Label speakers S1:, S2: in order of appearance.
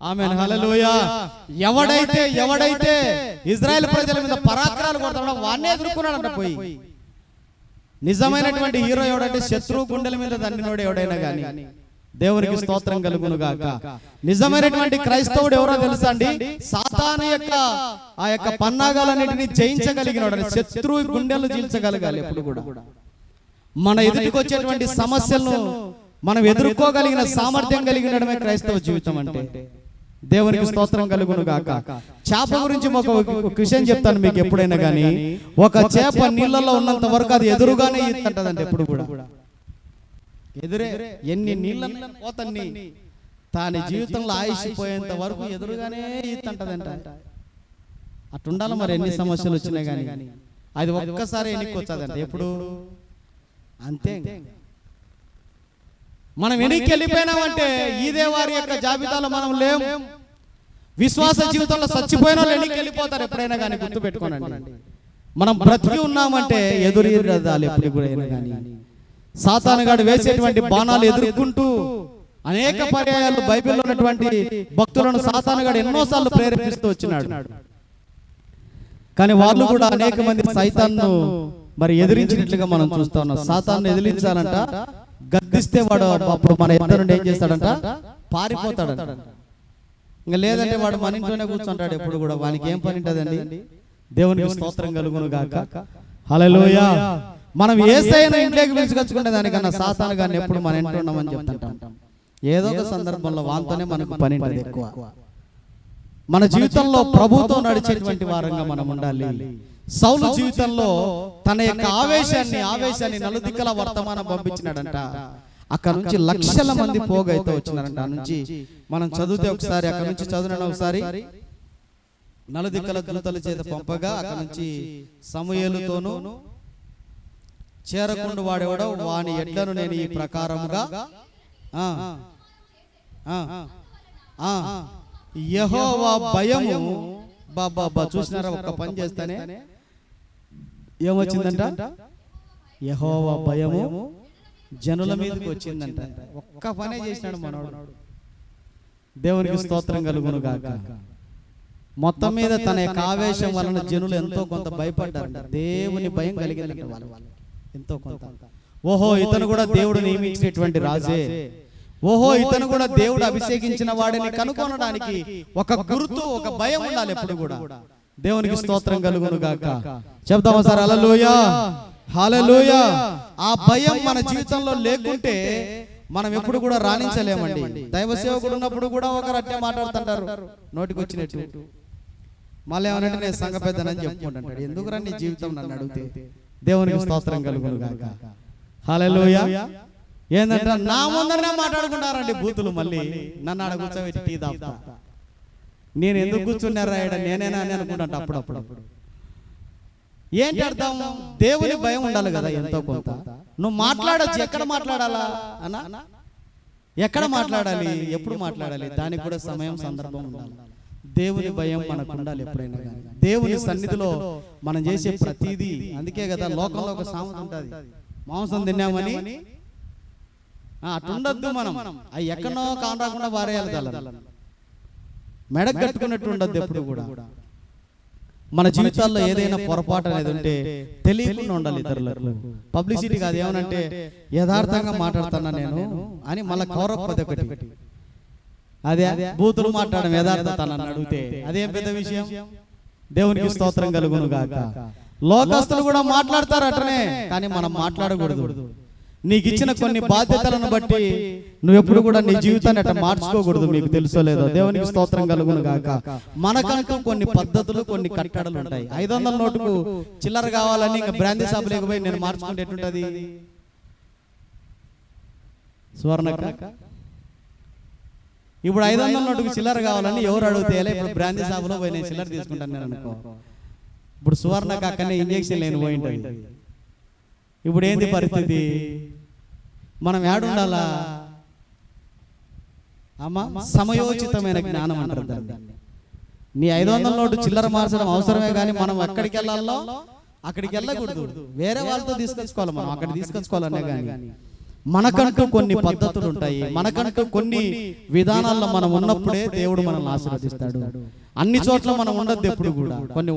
S1: ఆమేన్ హల్లెలూయా. ఎవడైతే ఇజ్రాయెల్ ప్రజల మీద పరాక్రాలు కొడతాడో వాన్నే ఎదుర్కొన్నాడంట పోయి. నిజమైనటువంటి హీరో ఎవడంటే శత్రువు గుండెల మీద దండినోడు ఎవడైనా గాని దేవునికి స్తోత్రం కలుగును గాక. నిజమైనటువంటి క్రైస్తవుడు ఎవరో తెలుసా అండి? సాతాను యొక్క ఆ యొక్క పన్నాగాలన్నిటిని జయించగలిగినోడు, శత్రువు గుండెలు చీల్చగలగాలి. ఎప్పుడు కూడా మన ఎదుటికి వచ్చేటువంటి సమస్యలను మనం ఎదుర్కోగలిగిన సామర్థ్యం కలిగినడమే క్రైస్తవ జీవితం అంటే. దేవునికి స్తోత్రం కలుగును గాక. చేప గురించి ఒక విషయం చెప్తాను మీకు. ఎప్పుడైనా కానీ ఒక చేప నీళ్ళలో ఉన్నంత వరకు అది ఎదురుగానే ఈతంటదంటే. ఎప్పుడు కూడా ఎదురే ఎన్ని నీళ్ళ పోతన్ని తాని జీవితంలో ఆయుష్ పోయేంత వరకు ఎదురుగానే ఈతంటదంట. అట్టుండాలి మరి. ఎన్ని సమస్యలు వచ్చినా కానీ అది ఒక్కసారి ఎన్నికొచ్చదంట. ఎప్పుడు అంతే. మనం వెనక్కి వెళ్ళిపోయినామంటే ఇదే వారి యొక్క జాబితాలో మనం లేము. విశ్వాస జీవితంలో చచ్చిపోయిన వాళ్ళు వెనక్కి వెళ్ళిపోతారు ఎప్పుడైనా కానీ. గుర్తు పెట్టుకోనండి, మనం బ్రతికి ఉన్నామంటే ఎదురుదాలి ఎప్పుడు కూడా అయినా కానీ. సాతానుగాడు వేసేటువంటి బాణాలు ఎదుర్కొంటూ అనేక పర్యాయాలు బైబిల్లో ఉన్నటువంటి భక్తులను సాతానుగాడు ఎన్నోసార్లు ప్రేరేపిస్తూ వచ్చినాడు. కానీ వాళ్ళు కూడా అనేక మంది సైతాన్ను మరి ఎదిరించినట్లుగా మనం చూస్తా ఉన్నాం. సాతాన్ని ఎదిరించాలంట, గద్దిస్తే వాడు అప్పుడు మన ఎదురు నుండి ఏం చేస్తాడంట? పారిపోతాడంట. ఇంకా లేదంటే వాడు మన ఇంట్లోనే కూర్చుంటాడు ఎప్పుడు కూడా. వానికి ఏం పని ఉంటుందండి? దేవునికి స్తోత్రం కలుగును గాక. హల్లెలూయా. మనం యేసయ్యను ఇంట్లోకి పిలుచుకొచ్చుకునే దానికన్నా సాతాను గారిని ఎప్పుడు మన ఇంట్లో ఉన్నామని చెప్తుంటాం. ఏదో ఒక సందర్భంలో వాంతోనే మనకు పని ఉంటుంది ఎక్కువ. మన జీవితంలో ప్రభుతో నడిచేటువంటి వారంగా మనం ఉండాలి. సౌలు జీవితంలో తన యొక్క ఆవేశాన్ని నలుదిక్కల వర్తమానం పంపించినాడంట. అక్కడ నుంచి లక్షల మంది పోగైతే వచ్చినారంట. ఆ నుంచి మనం చదివితే ఒకసారి అక్కడ నుంచి చదివిన ఒకసారి నలుదిక్కల దూతల చేత పంపగా అక్కడ నుంచి సమూయేలుతోనూ చేరకుండా వాడేవాడో వాని ఎడ్లను నేను ఈ ప్రకారముగా యెహోవా భయము బాబా చూసినారా? ఒక్క పని చేస్తానే ఏమొచ్చిందంట? యెహోవా భయము జనుల మీదకి వచ్చిందంట. ఒక్క పనే చేసినాడు మనోడు. దేవునికి స్తోత్రం కలుగును గాక. మొత్తం మీద తన యొక్క ఆవేశం వలన జనులు ఎంతో కొంత భయపడ్డారంట. దేవుని భయం కలిగిందంట వాళ్ళు ఎంతో కొంత. ఓహో, ఇతను కూడా దేవుడు నియమించినటువంటి రాజే. ఓహో, ఇతను కూడా దేవుడు అభిషేకించిన వాడిని కనుగొనడానికి ఒక గుర్తు, ఒక భయం ఉండాలి ఎప్పుడు కూడా. దేవునికి స్తోత్రం కలుగును గాక. చెప్తామా సార్? హల్లెలూయా, హల్లెలూయా. ఆ భయం మన జీవితంలో లేకుంటే మనం ఎప్పుడు కూడా రాణించలేమండి. దైవ సేవకుడు ఉన్నప్పుడు కూడా ఒకరు అట్టే మాట్లాడుతుంటారు నోటికి వచ్చినట్టు. మళ్ళీ ఏమనంటే నేను సంఘ పెద్దనని చెప్పుకుంటుంటాడు. ఎందుకురా నీ జీవితం నన్ను అడిగితే? దేవునికి స్తోత్రం కలుగును గాక. హల్లెలూయా. ఏంటంటే నా ముందరనే మాట్లాడుకుంటారండి బూతులు. మళ్ళీ నన్ను ఆడ కూర్చోబెట్టి టీ తాపుతా. నేను ఎందుకు కూర్చున్నారా ఇక్కడ? నేనేనా అని అనుకుంటా అప్పుడప్పుడు. ఏంటి అర్థం? దేవుని భయం ఉండాలి కదా ఎంతో కొంత. నువ్వు మాట్లాడచ్చు. ఎక్కడ మాట్లాడాలా అన్నా? ఎక్కడ మాట్లాడాలి? ఎప్పుడు మాట్లాడాలి? దానికి కూడా సమయం, సందర్భం ఉండాలి. దేవుని భయం మనకు ఉండాలి ఎప్పుడైనా కానీ. దేవుని సన్నిధిలో మనం చేసే ప్రతిదీ. అందుకే కదా లోకంలో ఒక సామెత ఉంటుంది, మాంసం తిన్నామని అటుండద్దు. మనం అవి ఎక్కడో కాని రాకుండా వారేయాలి. మెడకు కట్టుకున్నట్టు ఉండద్దు ఎప్పుడు కూడా. మన జీవితాల్లో ఏదైనా పొరపాటు అనేది ఉంటే తెలియకుండా ఉండాలి ఇతరులకు. పబ్లిసిటీ కాదు. ఏమనంటే యథార్థంగా మాట్లాడుతున్నా నేను అని మళ్ళీ కౌరప్పది ఒకటి. అదే బూతులు మాట్లాడడం యథార్థత నన్ను అడిగితే అదేం పెద్ద విషయం? దేవునికి స్తోత్రం కలుగును గాక. లోకస్తులు కూడా మాట్లాడతారు అట్లనే, కానీ మనం మాట్లాడకూడదు. నీకు ఇచ్చిన కొన్ని బాధ్యతలను బట్టి నువ్వు ఎప్పుడు కూడా నీ జీవితాన్ని అట్లా మార్చుకోకూడదు. మీకు తెలుసో లేదో? దేవునికి స్తోత్రం కలుగును గాక. మనకంటూ కొన్ని పద్ధతులు, కొన్ని కట్టడలు ఉంటాయి. 500 నోటుకు చిల్లర కావాలని ఇంకా బ్రాందీ షాప్ లేకపోయి నేను మార్చుకుంటే ఎట్టుంటది? సువర్ణక్క, ఇప్పుడు 500 నోటుకు చిల్లర కావాలని ఎవరు అడిగితే ఇప్పుడు బ్రాందీ షాపులో పోయి నేను చిల్లర తీసుకుంటాను నేను అనుకో. ఇప్పుడు సువర్ణక్క అక్కడనే ఇంజక్షన్ లేని పోయింటది. ఇప్పుడు ఏంది పరిస్థితి? మనం ఏడుండాలా? అమ్మా, సమయోచితమైన జ్ఞానం అంటారు దాన్ని. నీ 500 నోటు చిల్లర మార్చడం అవసరమే, కానీ మనం ఎక్కడికి వెళ్ళాలో అక్కడికి వెళ్ళకూడదు. వేరే వాళ్ళతో తీసుకొచ్చుకోవాలి. మనం అక్కడ తీసుకొచ్చుకోవాలనే కానీ మనకంటూ కొన్ని పద్ధతులు ఉంటాయి, మనకంటూ కొన్ని విధానాల్లో మనం ఉన్నప్పుడే దేవుడు మనల్ని ఆశీర్వదిస్తాడు. అన్ని చోట్ల మనం ఉండద్దు ఎప్పుడు కూడా, కొన్ని